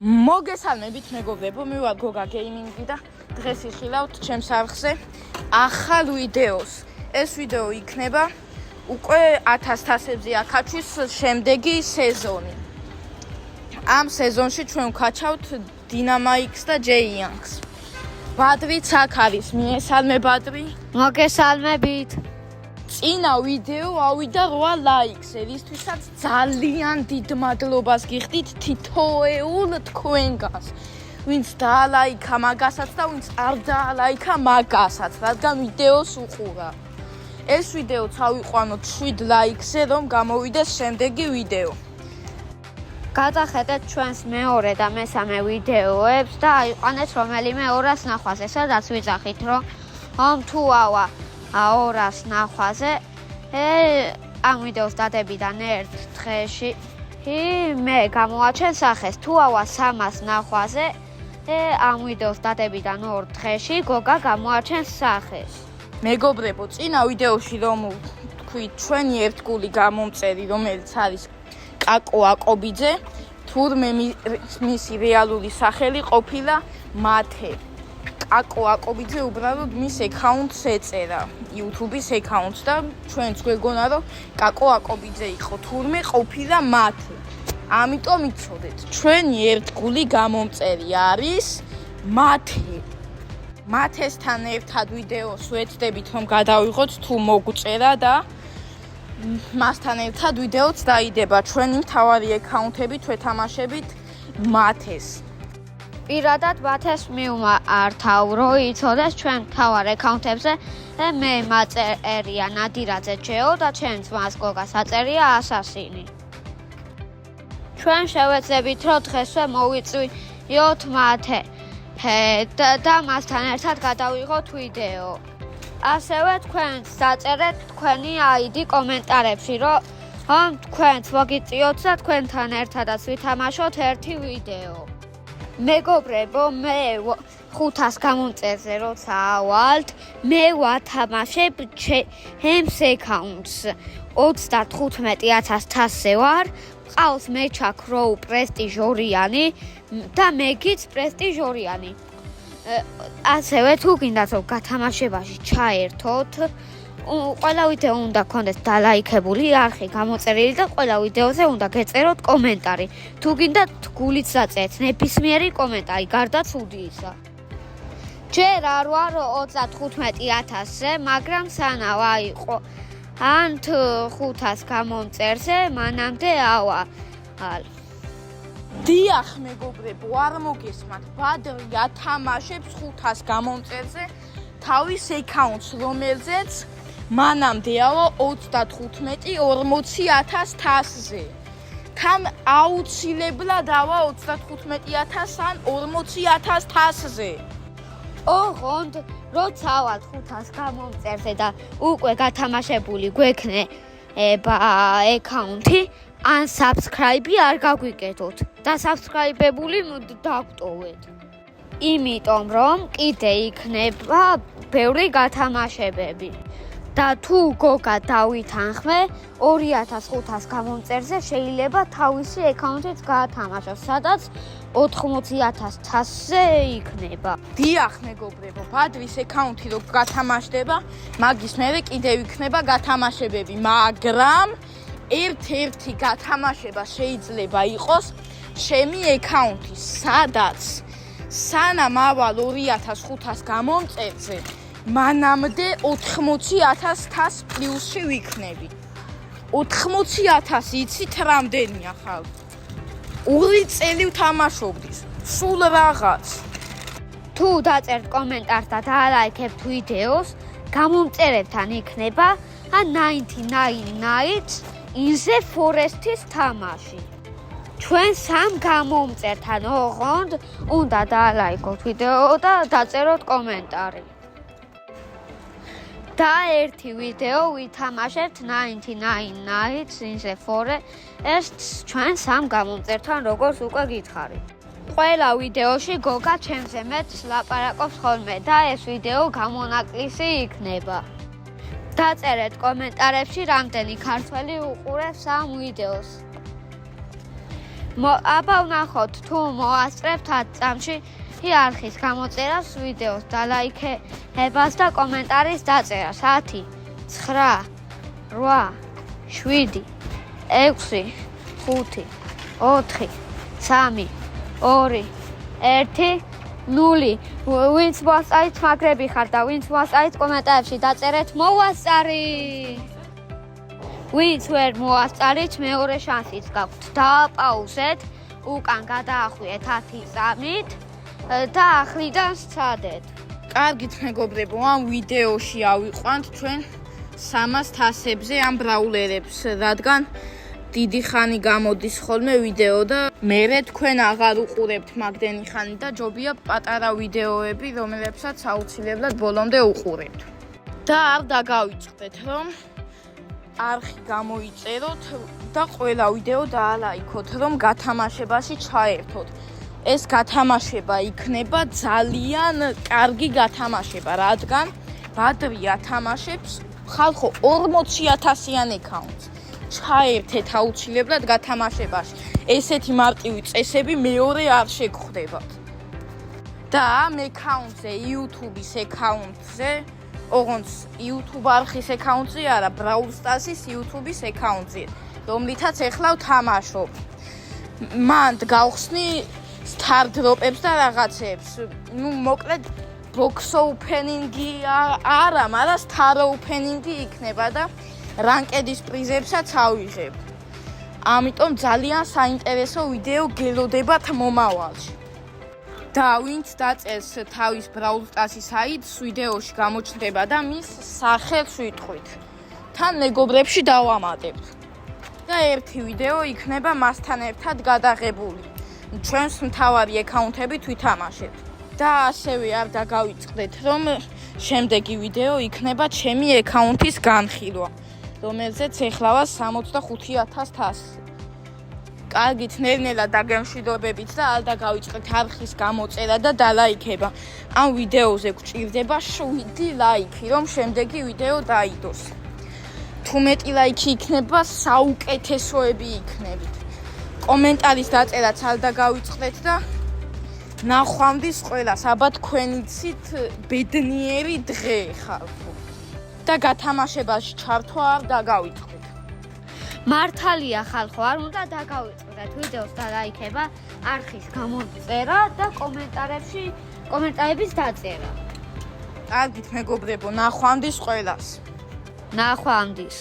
მოგესალმებით მეგობრებო, მე ვარ გოგა გეიმინგი და დღეს იხილავთ ჩემს არხზე ახალ ვიდეოს. ეს ვიდეო იქნება უკვე 1000 თასებზე აკაჩვის შემდეგი სეზონი. ამ სეზონში ჩვენ ვკაჩავთ დინამაიკს და ჯეიანგს. ბადრიც აქ არის, მიესალმე ბადრი. მოგესალმებით. წინა ვიდეო ავიდა 8 ლაიქზე, რისთვისაც ძალიან დიდ მადლობას გიხდით თითოეულ თქვენგანს. ვინც დაალაიქა მაგასაც და ვინც არ დაალაიქა მაგასაც, რადგან ვიდეოს უყურა. ეს ვიდეოც ავიყვანოთ 7 ლაიქზე, რომ გამოვიდეს შემდეგი ვიდეო. გადახედეთ ჩვენს მეორე და მესამე ვიდეოებს და აიყვანეთ რომელიმე 200 ნახვაზე, სადაც ვიძახით, რომ თუ ავა 200 ნახვაზე, ამ ვიდეოს დადებიდან ერთ დღეში მე გამოვაჩენ სახეს. თუ ავა 300 ნახვაზე, ამ ვიდეოს დადებიდან 2 დღეში გოგა გამოვაჩენ სახეს. მეგობრებო, წინა ვიდეოში რომ თქვით ჩვენი ერთგული გამომწერი, რომელიც არის კაკო აკობიძე, თურმე მისი რეალური სახელი ყოფილა მათე. კაკო აკობიძე უბრალოდ მის აკაუნტს ეწერა, YouTube-ის აკაუნტს და ჩვენც გვეგონა რომ კაკო აკობიძე იყო, თურმე ყოფილა მათე. ამიტომ იცოდეთ, ჩვენი ერთგული გამომწერი არის მათე. მათესთან ერთად ვიდეოს ვეცდებით რომ გადავიღოთ თუ მოგწერა და მასთან ერთად ვიდეოც დაიდება ჩვენი მთავარი აკაუნტებით ვეთამაშებით მათეს. პირადად მათეს მივმართავ, იცოდეს ჩვენ მთავარ აკაუნტებზე მე მაწერია ნადირაძე ჯეო და ჩემს მას გოგას აწერია ასასინი. ჩვენ შევეძებით რომ დღესვე მოვიწვიოთ მათე და მასთან ერთად გადავიღოთ ვიდეო. ასევე თქვენც დაწერეთ თქვენი ID კომენტარებში, რომ თქვენც მოგიწიოთ და თქვენთან ერთადაც ვითამაშოთ ერთი ვიდეო. მეგობრებო, მე 500 გამომწერზე როცა ავალთ, მე ვათამაშებ ჩემს აკაუნტს 35000 თასზე ვარ. ყავს მეჩა ქროუ პრესტიჟორიანი და მეგიც პრესტიჟორიანი. ასევე თუ გინდათ რომ გათამაშებაში ჩაერთოთ, ყველა ვიდეო უნდა გქონდეს დალაიქებული არხი გამოწერილი და ყველა ვიდეოზე უნდა გეწეროთ კომენტარი. თუ გინდათ გულით დაწერეთ ნებისმიერი კომენტარი, გარდა ცუდისა. ჯერ არ ვარ 35000-ზე, მაგრამ სანამ აიყო ან 500 გამომწერზე, მანამდე ავალ. დიახ მეგობრებო, არ მოგესმათ, ბადრი ათამაშებს 500 გამომწერზე თავის აკაუნტს, რომელზეც მანამდე ავა 35-40000 თასზე. თან აუცილებლად ავა 35000 ან 40000 თასზე. ოღონდ როცა ავალთ 500 გამომწერზე და უკვე გათამაშებული გვექნება აკაუნტი, ან subscribe არ გაგვიკეთოთ და subscribe-ებული დაგვტოვეთ. იმიტომ რომ კიდე იქნება ბევრი გათამაშებები. და თუ გოგა დავითანხმე 2500 გამომწერზე შეიძლება თავისი აკაუნტით გაათამაშოს, სადაც 80000 თასზე იქნება. დიახ მეგობრებო, ბადრის აკაუნტი რო გათამაშდება, მაგის მერე კიდევ იქნება გათამაშებები, მაგრამ ერთ-ერთი გათამაშება შეიძლება იყოს ჩემი აკაუნტი, სადაც სანამ ავალ 2500 გამომწერზე, მანამდე 80000 თას პლუსში ვიქნები. 80000 იცით რამდენია ხალხ? 2 წელი ვთამაშობდი, სულ რაღაც. თუ დაწერთ კომენტარს და დაალაიქებთ ვიდეოს, გამომწერებთან იქნება 99 nights in the forest-ის თამაში. ჩვენ 3 გამომწერთან ოღონდ უნდა დაალაიქოთ ვიდეო და დაწეროთ კომენტარი. და ერთი ვიდეო ვითამაშებთ 99 nights in the forest ჩვენ 3 გამომწერთან, როგორც უკვე გითხარით. ყველა ვიდეოში გოგა ჩემზე მეტს ლაპარაკობს ხოლმე და ეს ვიდეო გამონაკლისი იქნება. დაწერეთ კომენტარებში რამდენი ქართველი უყურებს ამ ვიდეოს. აბა ვნახოთ თუ მოასწრებთ 10 წამში არხის გამოწერას, ვიდეოს დალაიქებას და კომენტარის დაწერას. 10, 9, 8, 7, 6, 5, 4, 3, 2, 1, 0. ვინც მოასწარით მაგრები ხართ და ვინც მოასწარით კომენტარებში დაწერეთ მოვასწარი. ვინც ვერ მოასწარით მეორე შანსიც გაქვთ. დააპაუზეთ, უკან გადაახვიეთ 10 წამით და ახლიდან სცადეთ. კარგით მეგობრებო, ამ ვიდეოში ავიყვანთ ჩვენ 300 თასებზე ამ ბრაულერებს, რადგან დიდი ხანი გამოდის ხოლმე ვიდეო და მერე თქვენ აღარ უყურებთ მაგდენი ხანი და ჯობია პატარა ვიდეოები, რომლებსაც აუცილებლად ბოლომდე უყურებთ. და არ დაგავიწყდეთ, რომ არხი გამოიწეროთ და ყველა ვიდეო დაალაიქოთ, რომ გათამაშებაში ჩაერთოთ. ეს გათამაშება იქნება ძალიან კარგი გათამაშება, რადგან ბადრი ათამაშებს ხალხო 40,000-იან აკაუნტს. ჩაერთეთ აუცილებლად გათამაშებაში. ესეთი მარტივი წესები მეორე არ შეგხვდებათ. და ამ აკაუნტზე, YouTube-ის აკაუნტზე, ოღონდ YouTube არხის აკაუნტზე არა, Brawl Stars-ის YouTube-ის აკაუნტზე, რომლითაც ეხლა ვთამაშობ. მანდ გავხსნი star drop-ებს და რაღაცებს. მოკლედ box opening-ი არა, მაგრამ star opening-ი იქნება და რანკედის პრიზებსაც ავიღებ. ამიტომ ძალიან საინტერესო ვიდეო გელოდებათ მომავალში. და ვინც დაწერს თავის Brawl Stars-ის აიდს, ვიდეოში გამოჩნდება და მის სახელს ვიტყვით. თან მეგობრებში დავამატებთ. და ერთი ვიდეო იქნება მასთან ერთად გადაღებული. ჩვენს მთავარი აკაუნტებით ვითამაშებთ. და ასევე არ დაგავიწყდეთ, რომ შემდეგი ვიდეო იქნება ჩემი აკაუნტის განხილვა, რომელზეც ეხლავა 65,000 თასი. კარგით, ნელ-ნელა დაგემშვიდობებით და არ დაგავიწყდეთ არხის გამოწერა და დალაიქება. ამ ვიდეოზე გვჭირდება 7 ლაიქი, რომ შემდეგი ვიდეო დაიდოს. თუ მეტი ლაიქი იქნება, საუკეთესოები იქნებით. კომენტარის დაწერაც არ დაგავიწყდეთ და ნახვამდის ყველას, აბა თქვენიცით ბედნიერი დღე ხალხო. და გათამაშებაში ჩართვა არ დაგავიწყდეთ. მართალია ხალხო, არ უნდა დაგავიწყდეთ ვიდეოს დალაიქება, არხის გამოწერა და კომენტარების დაწერა. კარგით მეგობრებო, ნახვამდის ყველას. ნახვამდის.